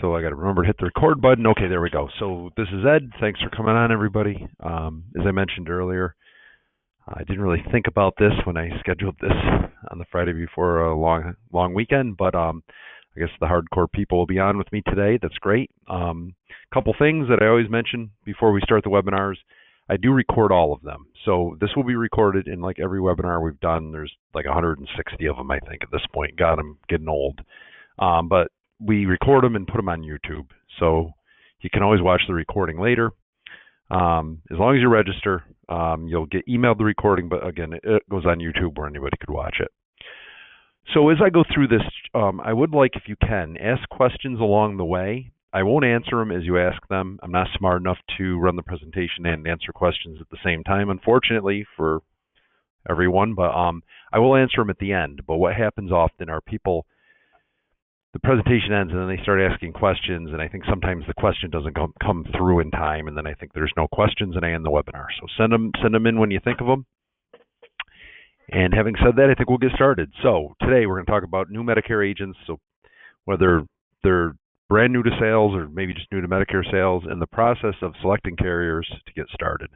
So I got to remember to hit the record button. Okay, there we go. So this is Ed. Thanks for coming on, everybody. As I mentioned earlier, I didn't really think about this when I scheduled this on the Friday before a long weekend, but I guess the hardcore people will be on with me today. That's great. Couple things that I always mention before we start the webinars. I do record all of them. So this will be recorded in like every webinar we've done. There's like 160 of them, I think, at this point. God, I'm getting old. But we record them and put them on YouTube. So you can always watch the recording later. As long as you register, you'll get emailed the recording, but again, it goes on YouTube where anybody could watch it. So as I go through this, I would like, if you can, ask questions along the way. I won't answer them as you ask them. I'm not smart enough to run the presentation and answer questions at the same time, unfortunately, for everyone, but I will answer them at the end. But what happens often are people, the presentation ends and then they start asking questions, and I think sometimes the question doesn't come through in time, and then I think there's no questions and I end the webinar. So send them in when you think of them. And having said that, I think we'll get started. So today we're going to talk about new Medicare agents, so whether they're brand new to sales or maybe just new to Medicare sales, and the process of selecting carriers to get started.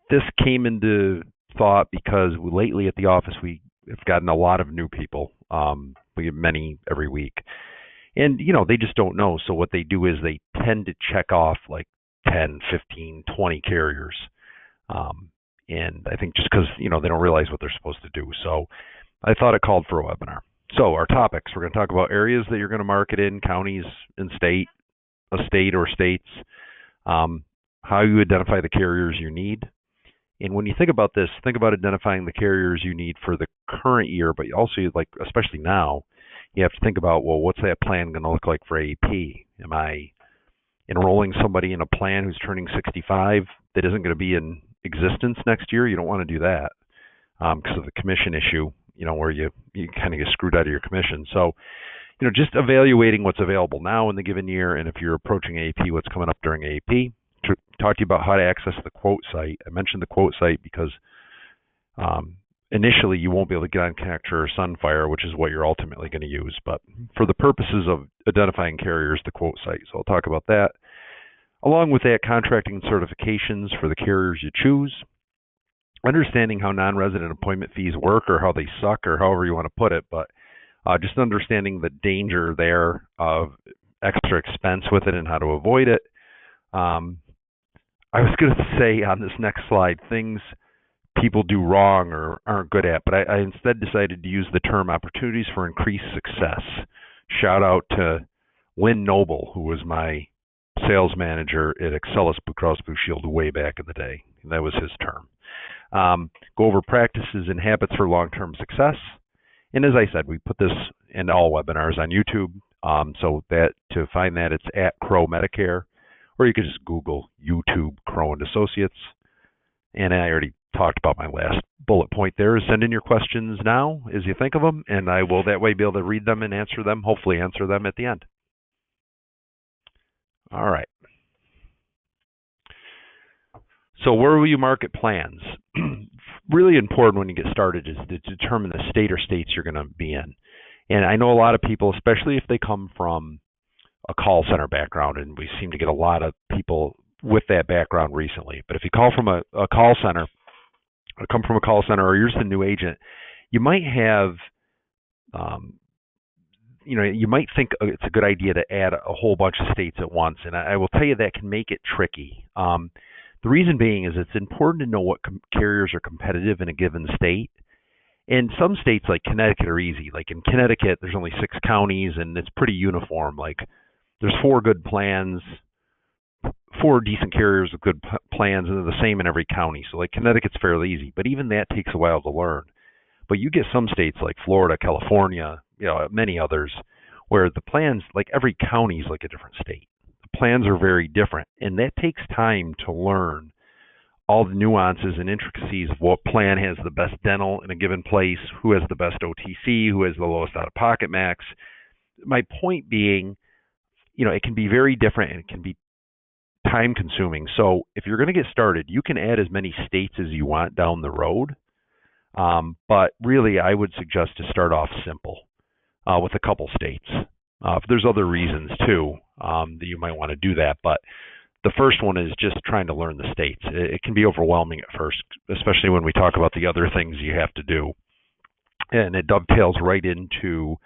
This came into thought because lately at the office we have gotten a lot of new people. We get many every week. And, you know, they just don't know. So what they do is they tend to check off like 10, 15, 20 carriers. And I think just because, you know, they don't realize what they're supposed to do. So I thought it called for a webinar. So our topics, we're going to talk about areas that you're going to market in, counties and a state or states, how you identify the carriers you need. And when you think about this, think about identifying the carriers you need for the current year, but also, like, especially now, you have to think about, well, what's that plan going to look like for AEP? Am I enrolling somebody in a plan who's turning 65 that isn't going to be in existence next year? You don't want to do that because of the commission issue, you know, where you kind of get screwed out of your commission. So, you know, just evaluating what's available now in the given year, and if you're approaching AEP, what's coming up during AEP. To talk to you about how to access the quote site. I mentioned the quote site because initially you won't be able to get on Connector or Sunfire, which is what you're ultimately going to use. But for the purposes of identifying carriers, the quote site. So I'll talk about that. Along with that, contracting and certifications for the carriers you choose. Understanding how non-resident appointment fees work, or how they suck, or however you want to put it. But just understanding the danger there of extra expense with it and how to avoid it. I was going to say on this next slide, things people do wrong or aren't good at, but I instead decided to use the term opportunities for increased success. Shout out to Lynn Noble, who was my sales manager at Excellus Blue Cross Blue Shield way back in the day. That was his term. Go over practices and habits for long-term success. And as I said, we put this in all webinars on YouTube. So that to find that, it's at Crowe Medicare. Or you could just Google YouTube Crowe and Associates. And I already talked about my last bullet point there. Is send in your questions now as you think of them, and I will that way be able to read them and answer them, hopefully answer them at the end. All right. So where will you market plans? Really important when you get started is to determine the state or states you're going to be in. And I know a lot of people, especially if they come from a call center background, and we seem to get a lot of people with that background recently. But if you call from a call center, or come from a call center, or you're just a new agent, you might have, you know, you might think it's a good idea to add a whole bunch of states at once. And I will tell you that can make it tricky. The reason being is it's important to know what carriers are competitive in a given state. And some states like Connecticut are easy. Like in Connecticut, there's only 6 counties, and it's pretty uniform. Like there's 4 good plans, 4 decent carriers with good plans, and they're the same in every county. So like Connecticut's fairly easy, but even that takes a while to learn. But you get some states like Florida, California, you know, many others, where the plans, like every county is like a different state. The plans are very different, and that takes time to learn all the nuances and intricacies of what plan has the best dental in a given place, who has the best OTC, who has the lowest out-of-pocket max. My point being, you know, it can be very different and it can be time consuming. So if you're going to get started, you can add as many states as you want down the road. But really, I would suggest to start off simple with a couple states. There's other reasons too that you might want to do that, but the first one is just trying to learn the states. It can be overwhelming at first, especially when we talk about the other things you have to do. And it dovetails right into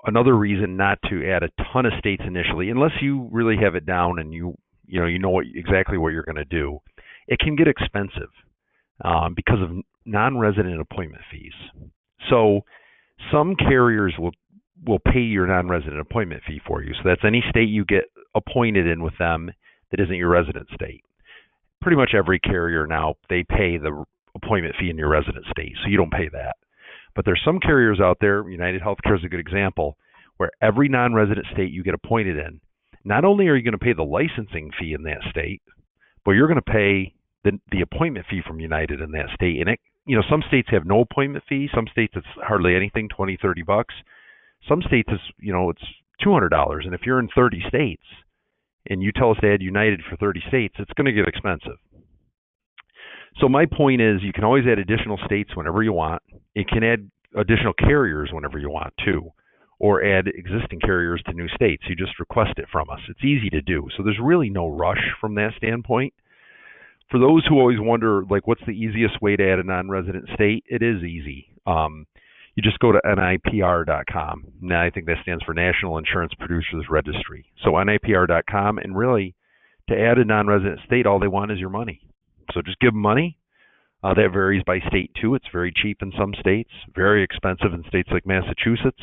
another reason not to add a ton of states initially, unless you really have it down and you know exactly what you're going to do. It can get expensive because of non-resident appointment fees. So some carriers will pay your non-resident appointment fee for you. So that's any state you get appointed in with them that isn't your resident state. Pretty much every carrier now, they pay the appointment fee in your resident state, so you don't pay that. But there's some carriers out there, United Healthcare is a good example, where every non-resident state you get appointed in, not only are you going to pay the licensing fee in that state, but you're going to pay the appointment fee from United in that state. And some states have no appointment fee. Some states it's hardly anything, $20-$30. Some states it's $200. And if you're in 30 states and you tell us to add United for 30 states, it's going to get expensive. So my point is, you can always add additional states whenever you want. You can add additional carriers whenever you want too, or add existing carriers to new states. You just request it from us. It's easy to do. So there's really no rush from that standpoint. For those who always wonder, what's the easiest way to add a non-resident state? It is easy. You just go to NIPR.com. Now, I think that stands for National Insurance Producers Registry. So NIPR.com, and really, to add a non-resident state, all they want is your money. So just give them money. That varies by state too. It's very cheap in some states, very expensive in states like Massachusetts.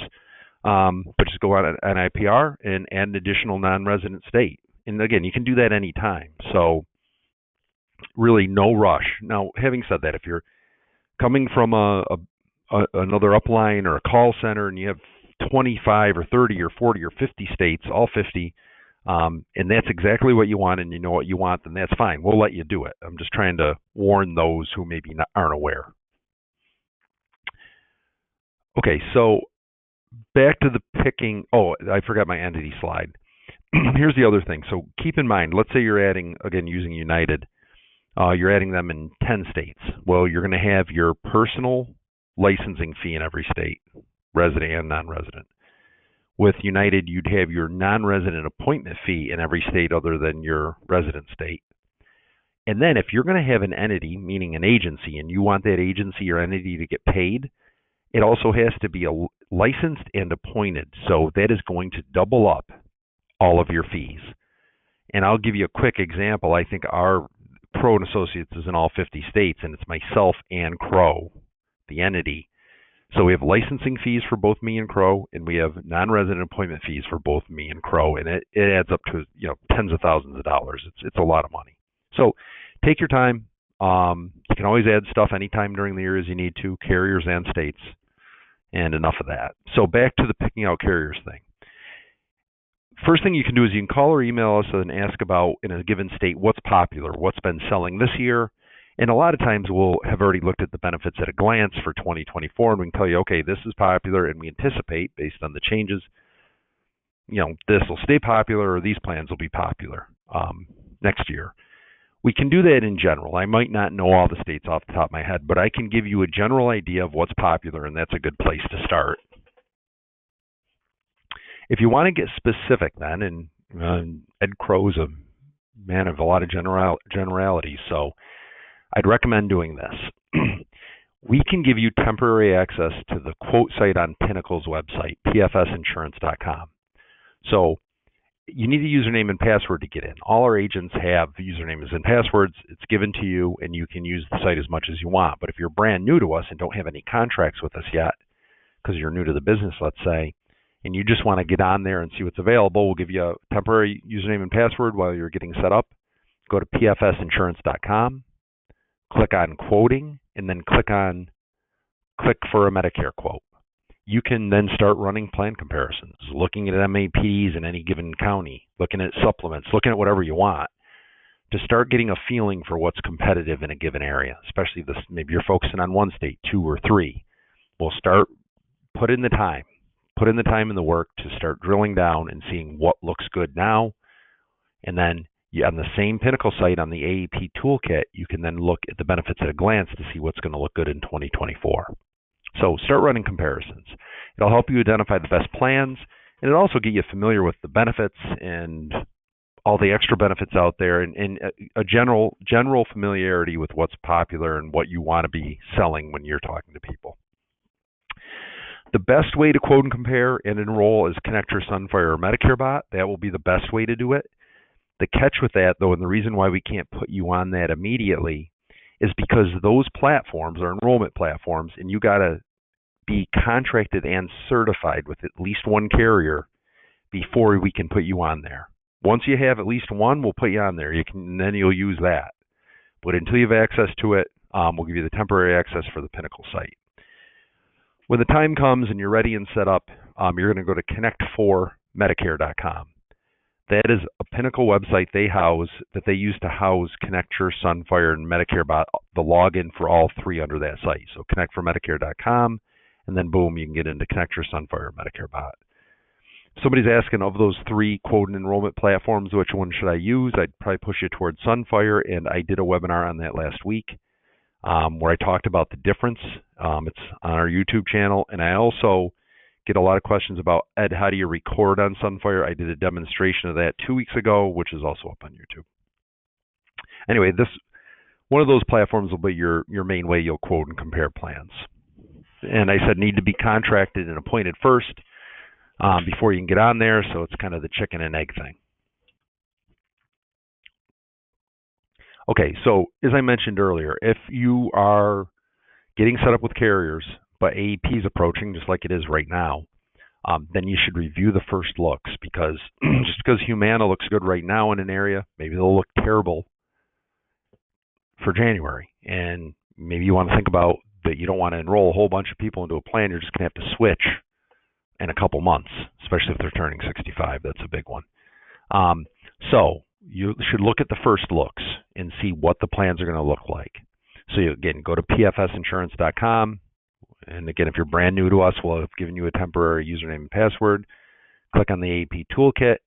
But just go on NIPR and add an additional non-resident state. And again, you can do that anytime. So really no rush. Now, having said that, if you're coming from another upline or a call center and you have 25 or 30 or 40 or 50 states, all 50, and that's exactly what you want and you know what you want, then that's fine. We'll let you do it. I'm just trying to warn those who maybe aren't aware. Okay, so back to the picking. Oh, I forgot my entity slide. Here's the other thing. So keep in mind, let's say you're adding, again, using United, you're adding them in 10 states. Well, you're going to have your personal licensing fee in every state, resident and non-resident. With United, you'd have your non-resident appointment fee in every state other than your resident state. And then if you're going to have an entity, meaning an agency, and you want that agency or entity to get paid, it also has to be licensed and appointed. So that is going to double up all of your fees. And I'll give you a quick example. I think our Crowe & Associates is in all 50 states, and it's myself and Crowe, the entity. So we have licensing fees for both me and Crowe, and we have non-resident appointment fees for both me and Crowe, and it adds up to tens of thousands of dollars. It's a lot of money. So take your time. You can always add stuff anytime during the year as you need to, carriers and states, and enough of that. So back to the picking out carriers thing. First thing you can do is you can call or email us and ask about, in a given state, what's popular, what's been selling this year. And a lot of times we'll have already looked at the benefits at a glance for 2024, and we can tell you, okay, this is popular, and we anticipate, based on the changes, this will stay popular, or these plans will be popular next year. We can do that in general. I might not know all the states off the top of my head, but I can give you a general idea of what's popular, and that's a good place to start. If you want to get specific then, and Ed Crowe's a man of a lot of generalities, so I'd recommend doing this. We can give you temporary access to the quote site on Pinnacle's website, pfsinsurance.com. So you need a username and password to get in. All our agents have usernames and passwords. It's given to you, and you can use the site as much as you want. But if you're brand new to us and don't have any contracts with us yet, because you're new to the business, let's say, and you just want to get on there and see what's available, we'll give you a temporary username and password while you're getting set up. Go to pfsinsurance.com. Click on quoting, and then click for a Medicare quote. You can then start running plan comparisons, looking at MAPs in any given county, looking at supplements, looking at whatever you want to start getting a feeling for what's competitive in a given area, especially if maybe you're focusing on one state, 2 or 3. We'll start put in the time and the work to start drilling down and seeing what looks good now, and then on the same Pinnacle site on the AEP toolkit, you can then look at the benefits at a glance to see what's going to look good in 2024. So start running comparisons. It'll help you identify the best plans, And it'll also get you familiar with the benefits and all the extra benefits out there, and a general familiarity with what's popular and what you want to be selling when you're talking to people. The best way to quote and compare and enroll is Connector, Sunfire, or Medicare Bot. That will be the best way to do it. The catch with that, though, and the reason why we can't put you on that immediately is because those platforms are enrollment platforms, and you got to be contracted and certified with at least one carrier before we can put you on there. Once you have at least one, we'll put you on there. Then you'll use that. But until you have access to it, we'll give you the temporary access for the Pinnacle site. When the time comes and you're ready and set up, you're going to go to connect4medicare.com. That is a Pinnacle website they use to house Connector, Sunfire, and Medicare Bot, the login for all three under that site. So connect4medicare.com, and then boom, you can get into Connector, Sunfire, Medicare Bot. If somebody's asking of those three quote and enrollment platforms, which one should I use? I'd probably push you towards Sunfire, and I did a webinar on that last week where I talked about the difference. It's on our YouTube channel, and I also get a lot of questions about, Ed, how do you record on Sunfire? I did a demonstration of that 2 weeks ago, which is also up on YouTube. Anyway, one of those platforms will be your main way you'll quote and compare plans. And I said need to be contracted and appointed first before you can get on there, so it's kind of the chicken and egg thing. Okay, so as I mentioned earlier, if you are getting set up with carriers, but AEP is approaching just like it is right now, then you should review the first looks, because just because Humana looks good right now in an area, maybe they'll look terrible for January. And maybe you want to think about that you don't want to enroll a whole bunch of people into a plan. You're just going to have to switch in a couple months, especially if they're turning 65. That's a big one. So you should look at the first looks and see what the plans are going to look like. So you, again, go to pfsinsurance.com. And again, if you're brand new to us, we'll have given you a temporary username and password. Click on the AEP Toolkit,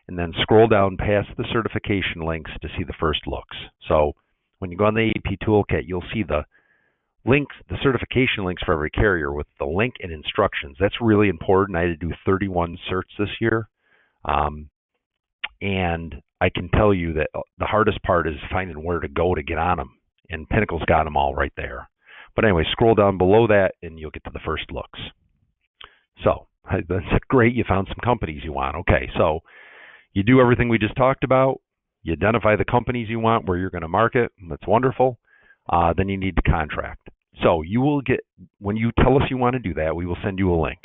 and then scroll down past the certification links to see the first looks. So when you go on the AEP Toolkit, you'll see the links, the certification links for every carrier with the link and instructions. That's really important. I had to do 31 certs this year. And I can tell you that the hardest part is finding where to go to get on them. And Pinnacle's got them all right there. But anyway, scroll down below that and you'll get to the first looks. So that's great. You found some companies you want. Okay, so you do everything we just talked about. You identify the companies you want, where you're going to market. That's wonderful. Then you need to contract. So you will get, when you tell us you want to do that, we will send you a link.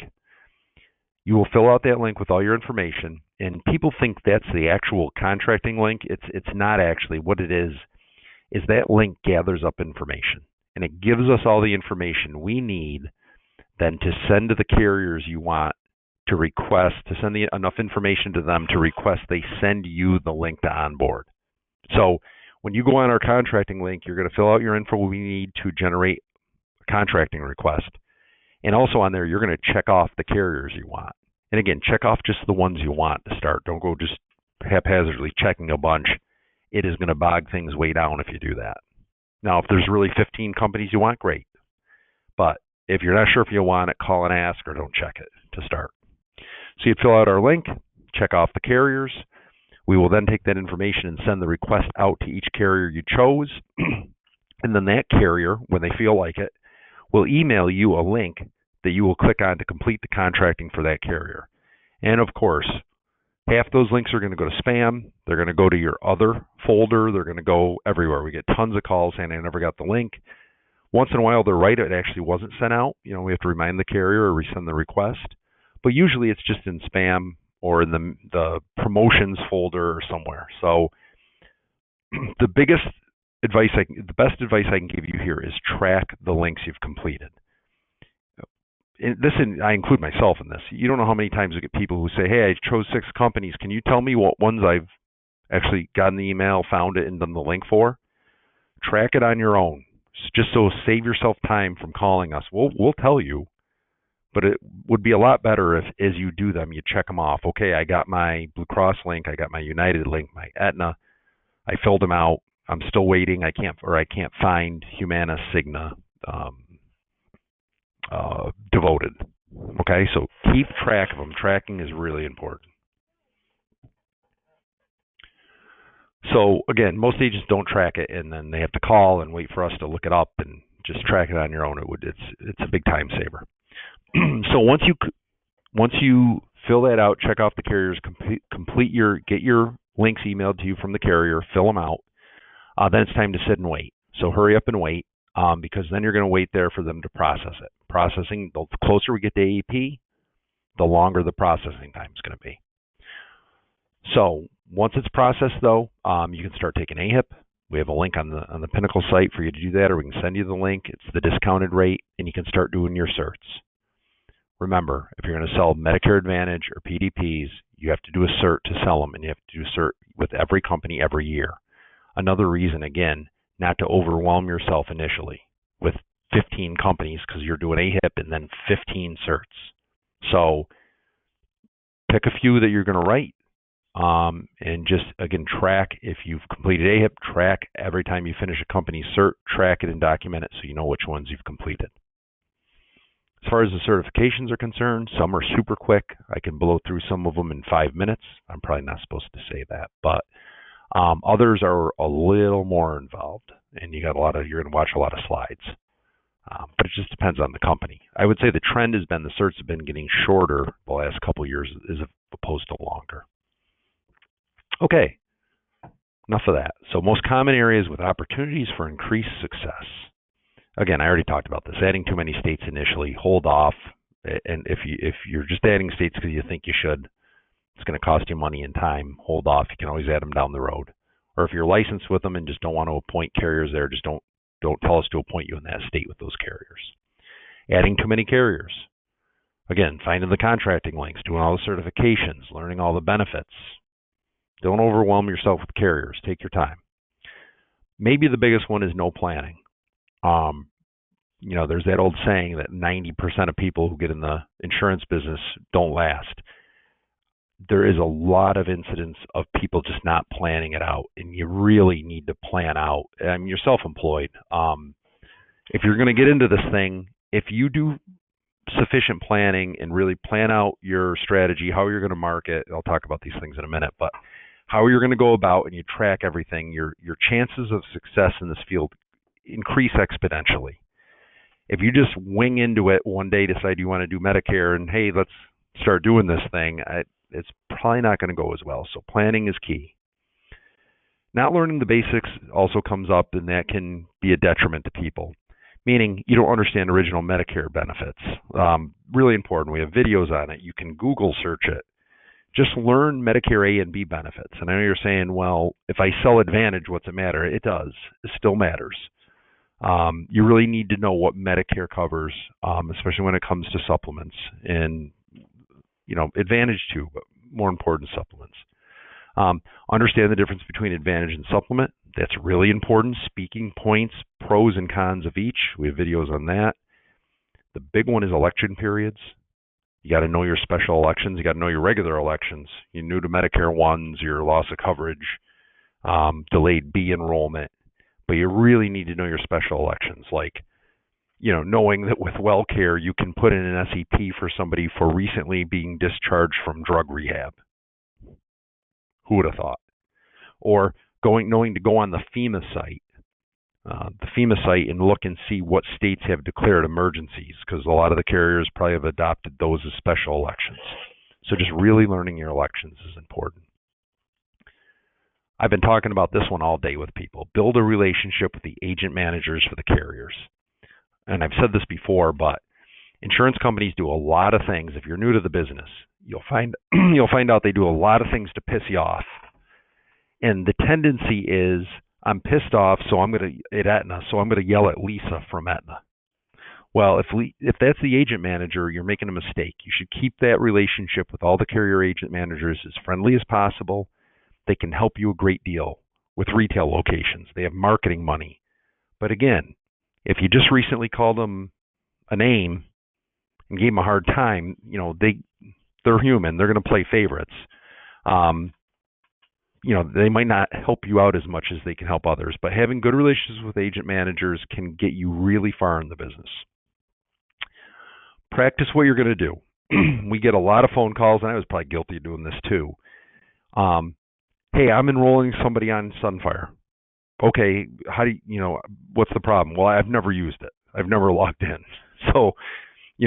You will fill out that link with all your information. And people think that's the actual contracting link. It's not actually. What it is that link gathers up information. And it gives us all the information we need then to send to the carriers you want to request, to send enough information to them to request they send you the link to onboard. So when you go on our contracting link, you're going to fill out your info we need to generate a contracting request. And also on there, you're going to check off the carriers you want. And again, check off just the ones you want to start. Don't go just haphazardly checking a bunch. It is going to bog things way down if you do that. Now, if there's really 15 companies you want, great. But if you're not sure if you want it, call and ask or don't check it to start. So you'd fill out our link, check off the carriers. We will then take that information and send the request out to each carrier you chose. And then that carrier, when they feel like it, will email you a link that you will click on to complete the contracting for that carrier. And of course, half those links are going to go to spam. They're going to go to your other folder. They're going to go everywhere. We get tons of calls saying I never got the link. Once in a while, they're right. It actually wasn't sent out. You know, we have to remind the carrier or resend the request. But usually it's just in spam or in the promotions folder or somewhere. So the best advice I can give you here is track the links you've completed. I include myself in this. You don't know how many times we get people who say, hey, I chose 6 companies. Can you tell me what ones I've actually gotten the email, found it, and done the link for? Track it on your own. Just so save yourself time from calling us. We'll tell you, but it would be a lot better if, as you do them, you check them off. Okay, I got my Blue Cross link, I got my United link, my Aetna. I filled them out. I'm still waiting. I can't find Humana, Cigna, Devoted. Okay, so keep track of them. Tracking is really important. So again, most agents don't track it, and then they have to call and wait for us to look it up and just track it on your own. It's a big time saver. So once you fill that out, check off the carriers, get your links emailed to you from the carrier, fill them out. Then it's time to sit and wait. So hurry up and wait, because then you're going to wait there for them to process it. Processing, the closer we get to AEP, the longer the processing time is going to be. So once it's processed, though, you can start taking AHIP. We have a link on the Pinnacle site for you to do that, or we can send you the link. It's the discounted rate, and you can start doing your certs. Remember, if you're going to sell Medicare Advantage or PDPs, you have to do a cert to sell them, and you have to do a cert with every company every year. Another reason, again, not to overwhelm yourself initially with 15 companies because you're doing AHIP and then 15 certs. So pick a few that you're going to write, and just, again, track if you've completed AHIP, track every time you finish a company cert, track it and document it so you know which ones you've completed. As far as the certifications are concerned, some are super quick. I can blow through some of them in 5 minutes. I'm probably not supposed to say that, but others are a little more involved, and you're going to watch a lot of slides. But it just depends on the company. I would say the trend has been the certs have been getting shorter the last couple of years as opposed to longer. Okay, enough of that. So most common areas with opportunities for increased success. Again, I already talked about this. Adding too many states initially, hold off. And if you're just adding states because you think you should, it's going to cost you money and time. Hold off. You can always add them down the road. Or if you're licensed with them and just don't want to appoint carriers there, just don't tell us to appoint you in that state with those carriers. Adding too many carriers. Again, finding the contracting links, doing all the certifications, learning all the benefits. Don't overwhelm yourself with carriers. Take your time. Maybe the biggest one is no planning. There's that old saying that 90% of people who get in the insurance business don't last. There is a lot of incidents of people just not planning it out, and you really need to plan out. I mean, you're self-employed. If you're going to get into this thing, if you do sufficient planning and really plan out your strategy, how you're going to market, I'll talk about these things in a minute, but how you're going to go about and you track everything, your chances of success in this field increase exponentially. If you just wing into it one day, decide you want to do Medicare, and hey, let's start doing this thing, it's probably not going to go as well. So planning is key. Not learning the basics also comes up, and that can be a detriment to people, meaning you don't understand original Medicare benefits. Really important. We have videos on it. You can Google search it. Just learn Medicare A and B benefits. And I know you're saying, well, if I sell Advantage, what's it matter? It does. It still matters. You really need to know what Medicare covers, especially when it comes to supplements, and Advantage too, but more important, supplements. Understand the difference between Advantage and supplement. That's really important. Speaking points, pros and cons of each. We have videos on that. The big one is election periods. You got to know your special elections. You got to know your regular elections. You're new to Medicare ones, your loss of coverage, delayed B enrollment. But you really need to know your special elections, like, knowing that with WellCare, you can put in an SEP for somebody for recently being discharged from drug rehab. Who would have thought? Or knowing to go on the FEMA site, and look and see what states have declared emergencies, because a lot of the carriers probably have adopted those as special elections. So just really learning your elections is important. I've been talking about this one all day with people. Build a relationship with the agent managers for the carriers. And I've said this before, but insurance companies do a lot of things. If you're new to the business, you'll find out they do a lot of things to piss you off. And the tendency is, I'm pissed off, so I'm going to yell at Lisa from Aetna. Well, if that's the agent manager, you're making a mistake. You should keep that relationship with all the carrier agent managers as friendly as possible. They can help you a great deal with retail locations. They have marketing money. But again, if you just recently called them a name and gave them a hard time, they're human. They're going to play favorites. They might not help you out as much as they can help others. But having good relationships with agent managers can get you really far in the business. Practice what you're going to do. We get a lot of phone calls, and I was probably guilty of doing this too. Hey, I'm enrolling somebody on Sunfire. Okay, how do what's the problem? Well, I've never used it. I've never logged in. So,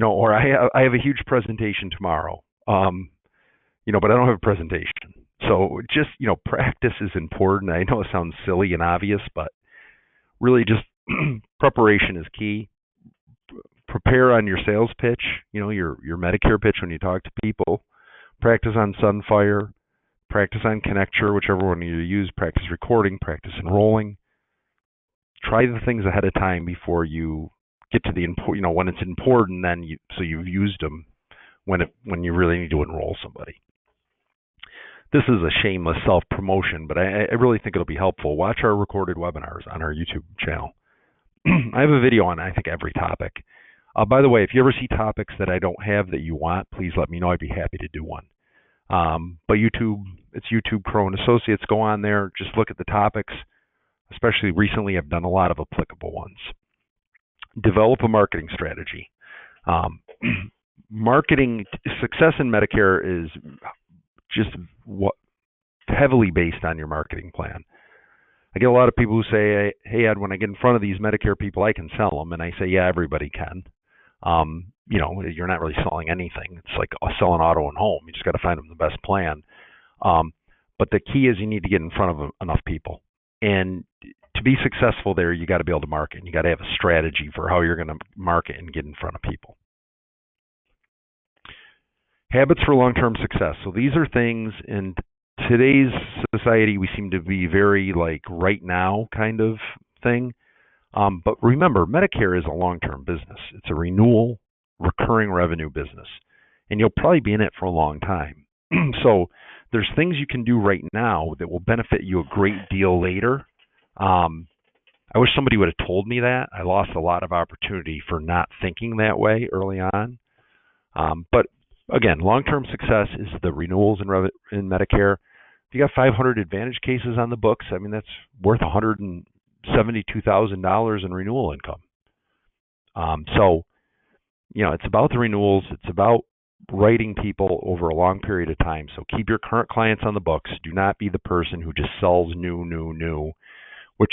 or I have a huge presentation tomorrow. But I don't have a presentation. So just, practice is important. I know it sounds silly and obvious, but really just preparation is key. Prepare on your sales pitch, your Medicare pitch when you talk to people. Practice on Sunfire. Practice on Connecture, whichever one you use. Practice recording. Practice enrolling. Try the things ahead of time before you get to the when it's important. Then so you've used them when you really need to enroll somebody. This is a shameless self-promotion, but I really think it'll be helpful. Watch our recorded webinars on our YouTube channel. I have a video on, I think, every topic. By the way, if you ever see topics that I don't have that you want, please let me know. I'd be happy to do one. But YouTube, it's YouTube, Crowe and Associates. Go on there. Just look at the topics. Especially recently, I've done a lot of applicable ones. Develop a marketing strategy. Marketing success in Medicare is just heavily based on your marketing plan. I get a lot of people who say, hey, Ed, when I get in front of these Medicare people, I can sell them. And I say, yeah, everybody can. You're not really selling anything. It's like selling auto and home. You just got to find them the best plan. But the key is you need to get in front of enough people. And to be successful there, you got to be able to market. You got to have a strategy for how you're going to market and get in front of people. Habits for long-term success. So these are things in today's society we seem to be very like right now kind of thing. But remember, Medicare is a long-term business. It's a renewal, recurring revenue business. And you'll probably be in it for a long time. So there's things you can do right now that will benefit you a great deal later. I wish somebody would have told me that. I lost a lot of opportunity for not thinking that way early on. But again, long-term success is the renewals in Medicare. If you got 500 Advantage cases on the books, I mean, that's worth $172,000 in renewal income. So, it's about the renewals. It's about writing people over a long period of time. So keep your current clients on the books. Do not be the person who just sells new, which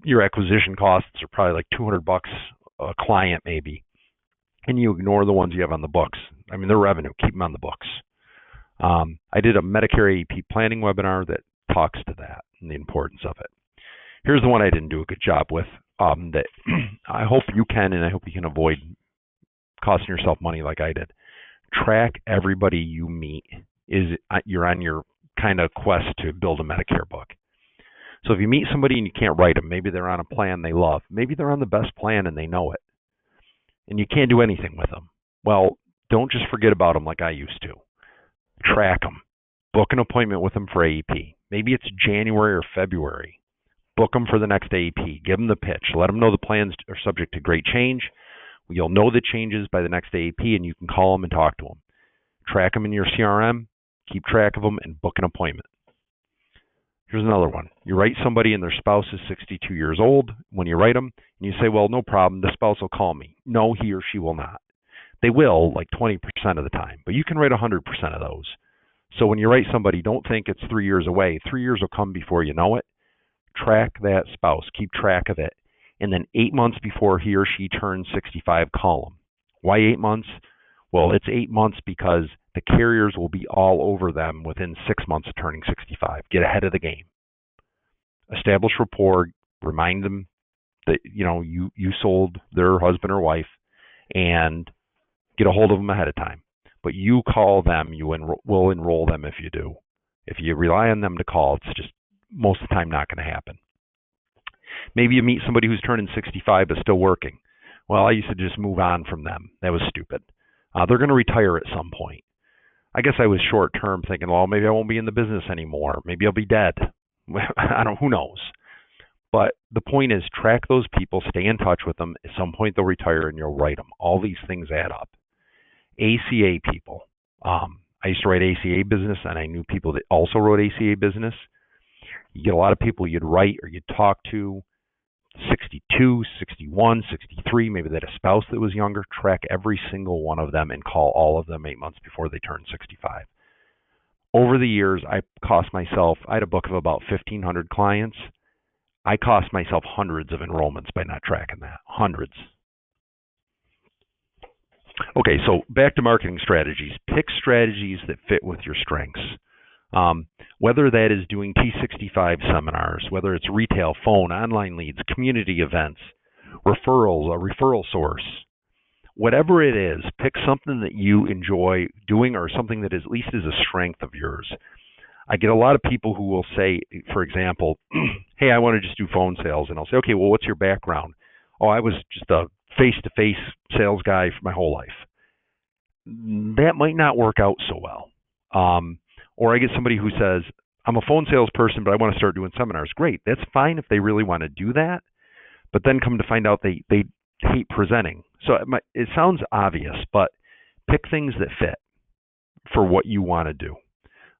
your acquisition costs are probably like $200 a client maybe. And you ignore the ones you have on the books. I mean, they're revenue. Keep them on the books. I did a Medicare AEP planning webinar that talks to that and the importance of it. Here's the one I didn't do a good job with that I hope you can, and I hope you can avoid costing yourself money like I did. Track everybody you meet. You're on your kind of quest to build a Medicare book. So if you meet somebody and you can't write them, maybe they're on a plan they love. Maybe they're on the best plan and they know it. And you can't do anything with them. Well, don't just forget about them like I used to. Track them. Book an appointment with them for AEP. Maybe it's January or February. Book them for the next AEP. Give them the pitch. Let them know the plans are subject to great change. You'll know the changes by the next AEP, and you can call them and talk to them. Track them in your CRM. Keep track of them and book an appointment. Here's another one. You write somebody and their spouse is 62 years old. When you write them, and you say, well, no problem, the spouse will call me. No, he or she will not. They will, like 20% of the time, but you can write 100% of those. So when you write somebody, don't think it's 3 years away. 3 years will come before you know it. Track that spouse. Keep track of it. And then 8 months before he or she turns 65, call them. Why 8 months? Well, it's 8 months because the carriers will be all over them within 6 months of turning 65. Get ahead of the game. Establish rapport. Remind them that you sold their husband or wife, and get a hold of them ahead of time. But you call them. You will enroll them if you do. If you rely on them to call, it's just most of the time not going to happen. Maybe you meet somebody who's turning 65 but still working. Well, I used to just move on from them. That was stupid. They're going to retire at some point. I guess I was short term thinking, well, maybe I won't be in the business anymore. Maybe I'll be dead. Who knows? But the point is, track those people, stay in touch with them. At some point they'll retire and you'll write them. All these things add up. ACA people. I used to write ACA business, and I knew people that also wrote ACA business. You get a lot of people you'd write or you'd talk to. 62, 61, 63, maybe they had a spouse that was younger. Track every single one of them and call all of them 8 months before they turn 65. Over the years, I had a book of about 1,500 clients. I cost myself hundreds of enrollments by not tracking that. Hundreds. Okay, so back to marketing strategies. Pick strategies that fit with your strengths. Whether that is doing T65 seminars, whether it's retail, phone, online leads, community events, referrals, a referral source, whatever it is, pick something that you enjoy doing or something that at least is a strength of yours. I get a lot of people who will say, for example, hey, I want to just do phone sales. And I'll say, okay, well, what's your background? Oh, I was just a face-to-face sales guy for my whole life. That might not work out so well. Or I get somebody who says, I'm a phone salesperson, but I want to start doing seminars. Great. That's fine if they really want to do that. But then come to find out they hate presenting. So it sounds obvious, but pick things that fit for what you want to do.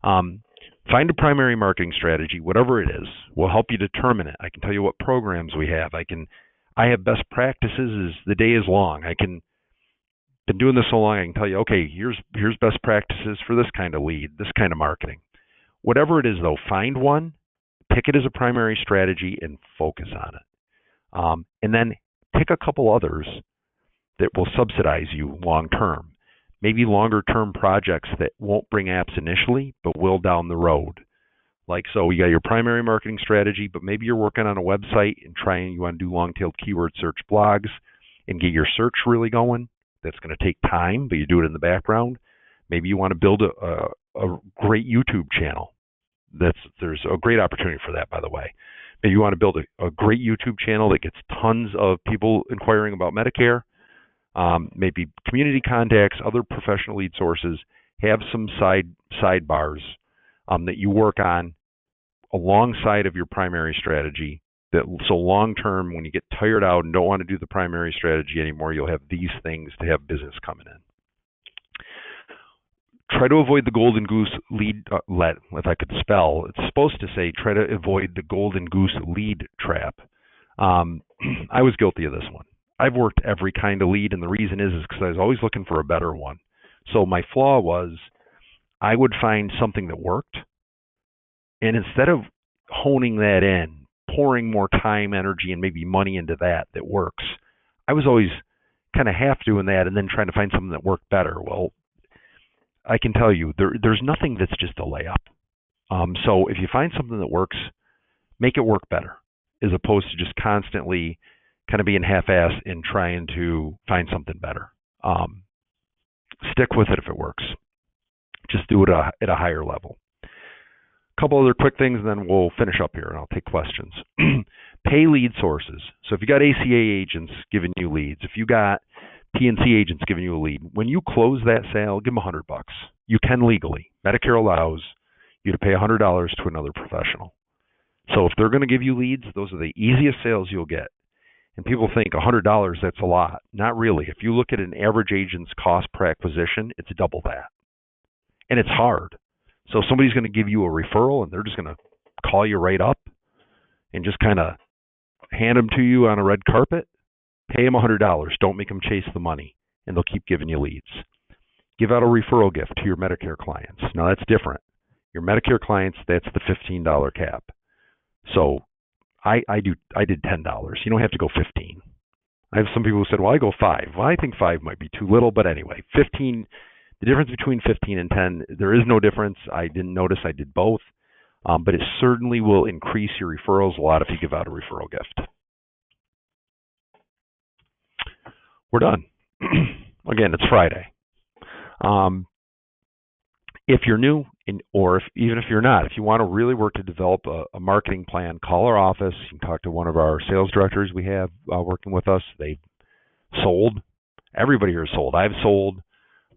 Find a primary marketing strategy, whatever it is. We'll help you determine it. I can tell you what programs we have. I have best practices as the day is long. Been doing this so long, I can tell you, okay, here's best practices for this kind of lead, this kind of marketing. Whatever it is, though, find one, pick it as a primary strategy, and focus on it. And then pick a couple others that will subsidize you long term. Maybe longer term projects that won't bring apps initially, but will down the road. Like, so you got your primary marketing strategy, but maybe you're working on a website and you want to do long-tailed keyword search blogs and get your search really going. That's going to take time, but you do it in the background. Maybe you want to build a great YouTube channel. There's a great opportunity for that, by the way. Maybe you want to build a great YouTube channel that gets tons of people inquiring about Medicare. Maybe community contacts, other professional lead sources. Have some sidebars that you work on alongside of your primary strategy. So long term, when you get tired out and don't want to do the primary strategy anymore, you'll have these things to have business coming in. Try to avoid the golden goose lead, if I could spell. It's supposed to say try to avoid the golden goose lead trap. I was guilty of this one. I've worked every kind of lead, and the reason is because I was always looking for a better one. So my flaw was I would find something that worked, and instead of honing that in, pouring more time, energy, and maybe money into that works, I was always kind of half doing that and then trying to find something that worked better. Well, I can tell you, there's nothing that's just a layup. So if you find something that works, make it work better, as opposed to just constantly kind of being half-assed and trying to find something better. Stick with it if it works. Just do it at a higher level. A couple other quick things, and then we'll finish up here, and I'll take questions. Pay lead sources. So if you got ACA agents giving you leads, if you got PNC agents giving you a lead, when you close that sale, give them $100. You can legally. Medicare allows you to pay $100 to another professional. So if they're going to give you leads, those are the easiest sales you'll get. And people think $100, that's a lot. Not really. If you look at an average agent's cost per acquisition, it's double that. And it's hard. So if somebody's going to give you a referral and they're just going to call you right up and just kind of hand them to you on a red carpet, pay them $100. Don't make them chase the money, and they'll keep giving you leads. Give out a referral gift to your Medicare clients. Now, that's different. Your Medicare clients, that's the $15 cap. So I did $10. You don't have to go 15. I have some people who said, well, I go 5. Well, I think 5 might be too little, but anyway, 15, the difference between 15 and 10, there is no difference. I didn't notice I did both, but it certainly will increase your referrals a lot if you give out a referral gift. We're done. Again, it's Friday. If you're new, or even if you're not, if you want to really work to develop a marketing plan, call our office. You can talk to one of our sales directors we have working with us. They've sold. Everybody here is sold. I've sold.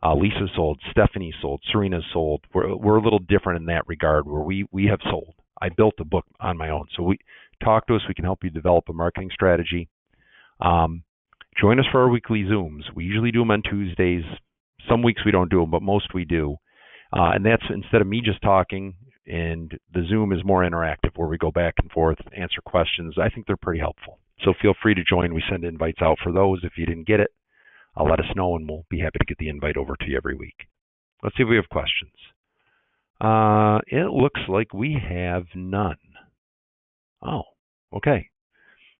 Lisa's sold. Stephanie's sold. Serena's sold. We're a little different in that regard, where we have sold. I built a book on my own. So talk to us. We can help you develop a marketing strategy. Join us for our weekly Zooms. We usually do them on Tuesdays. Some weeks we don't do them, but most we do. And that's instead of me just talking, and the Zoom is more interactive, where we go back and forth, answer questions. I think they're pretty helpful. So feel free to join. We send invites out for those. If you didn't get it, let us know, and we'll be happy to get the invite over to you every week. Let's see if we have questions. It looks like we have none. Oh, okay.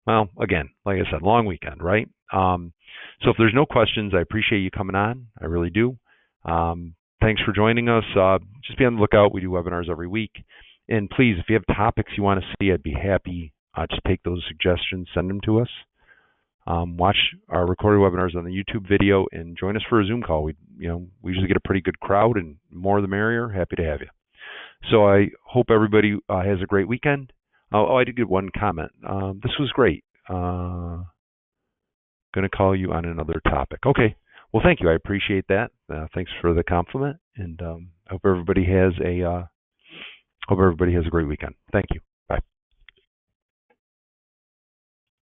Well, again, like I said, long weekend, right? So if there's no questions, I appreciate you coming on. I really do. Thanks for joining us. Just be on the lookout. We do webinars every week. And please, if you have topics you want to see, I'd be happy. Just take those suggestions, send them to us. Watch our recorded webinars on the YouTube video and join us for a Zoom call. We usually get a pretty good crowd, and more the merrier. Happy to have you. So I hope everybody has a great weekend. I did get one comment. This was great. Going to call you on another topic. Okay. Well, thank you. I appreciate that. Thanks for the compliment, and I hope everybody has a great weekend. Thank you.